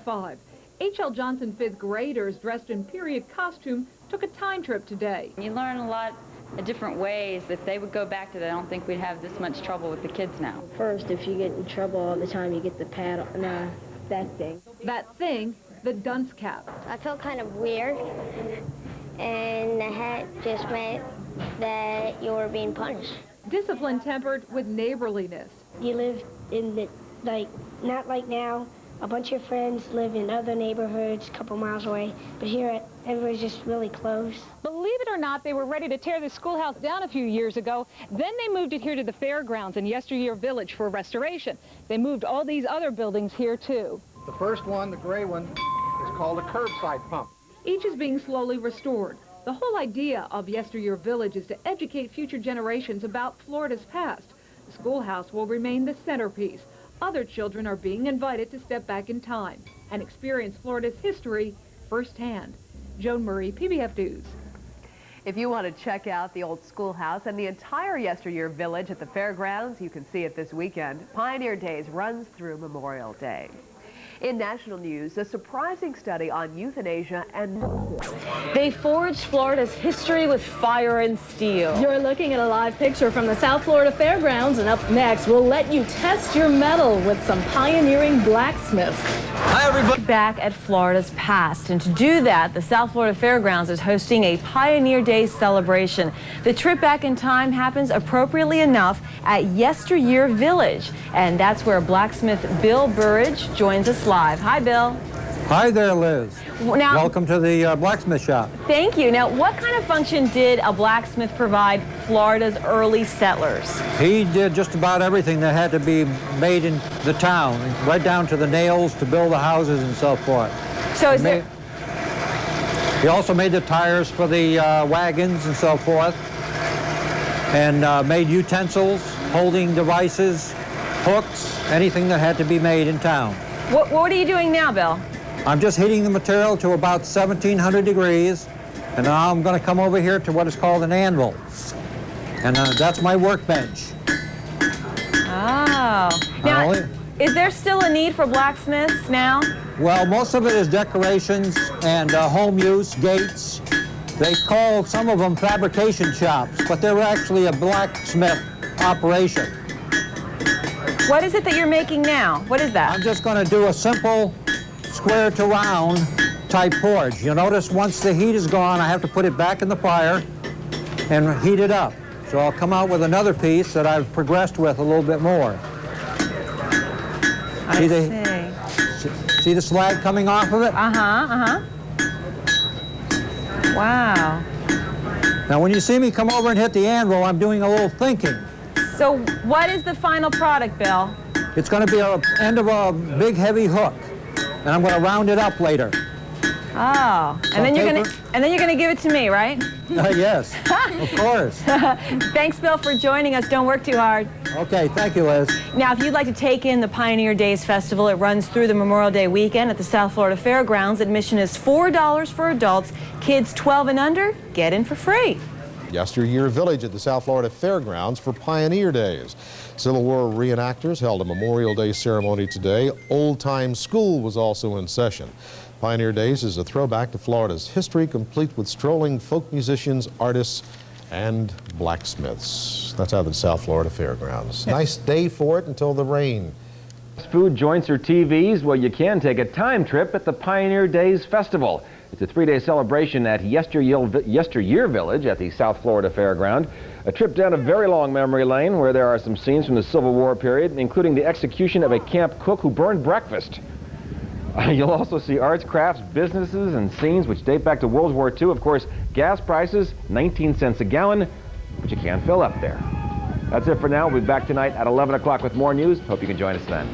5. H.L. Johnson 5th graders dressed in period costume took a time trip today. You learn a lot of different ways. If they would go back to that, I don't think we'd have this much trouble with the kids now. First, if you get in trouble all the time, you get the pad, that thing. That thing, the dunce cap. I felt kind of weird, and the hat just meant that you were being punished. Discipline tempered with neighborliness. You live in the, not like now. A bunch of friends live in other neighborhoods a couple miles away, but here everybody's just really close. Believe it or not, they were ready to tear the schoolhouse down a few years ago. Then they moved it here to the fairgrounds in Yesteryear Village for restoration. They moved all these other buildings here too. The first one, the gray one, is called a curbside pump. Each is being slowly restored. The whole idea of Yesteryear Village is to educate future generations about Florida's past. The schoolhouse will remain the centerpiece. Other children are being invited to step back in time and experience Florida's history firsthand. Joan Murray, PBF News. If you want to check out the old schoolhouse and the entire Yesteryear Village at the fairgrounds, you can see it this weekend. Pioneer Days runs through Memorial Day. In national news, a surprising study on euthanasia and... They forged Florida's history with fire and steel. You're looking at a live picture from the South Florida Fairgrounds, and up next, we'll let you test your mettle with some pioneering blacksmiths. Hi, everybody. Back at Florida's past, and to do that, the South Florida Fairgrounds is hosting a Pioneer Day celebration. The trip back in time happens appropriately enough at Yesteryear Village, and that's where blacksmith Bill Burridge joins us live. Hi, Bill. Hi there, Liz. Now, welcome to the blacksmith shop. Thank you. Now, what kind of function did a blacksmith provide Florida's early settlers? He did just about everything that had to be made in the town, right down to the nails to build the houses and so forth. So is there... He also made the tires for the wagons and so forth, and made utensils, holding devices, hooks, anything that had to be made in town. What are you doing now, Bill? I'm just heating the material to about 1700 degrees, and now I'm going to come over here to what is called an anvil. And that's my workbench. Oh. Now, is there still a need for blacksmiths now? Well, most of it is decorations and home use, gates. They call some of them fabrication shops, but they're actually a blacksmith operation. What is it that you're making now? What is that? I'm just going to do a simple square to round type forge. You'll notice once the heat is gone, I have to put it back in the fire and heat it up. So I'll come out with another piece that I've progressed with a little bit more. See the slag coming off of it? Wow. Now when you see me come over and hit the anvil, I'm doing a little thinking. So what is the final product, Bill? It's going to be an end of a big heavy hook, and I'm going to round it up later. Oh, and then you're going to give it to me, right? Yes, of course. Thanks, Bill, for joining us. Don't work too hard. Okay, thank you, Liz. Now, if you'd like to take in the Pioneer Days Festival, it runs through the Memorial Day weekend at the South Florida Fairgrounds. Admission is $4 for adults. Kids 12 and under get in for free. Yesteryear Village at the South Florida Fairgrounds for Pioneer Days. Civil War reenactors held a Memorial Day ceremony today. Old Time School was also in session. Pioneer Days is a throwback to Florida's history, complete with strolling folk musicians, artists, and blacksmiths. That's out at the South Florida Fairgrounds. Nice day for it until the rain. Food joints or TVs? Well, you can take a time trip at the Pioneer Days Festival. It's a three-day celebration at Yesteryear Village at the South Florida Fairground. A trip down a very long memory lane where there are some scenes from the Civil War period, including the execution of a camp cook who burned breakfast. You'll also see arts, crafts, businesses, and scenes which date back to World War II. Of course, gas prices, 19 cents a gallon, but you can fill up there. That's it for now. We'll be back tonight at 11 o'clock with more news. Hope you can join us then.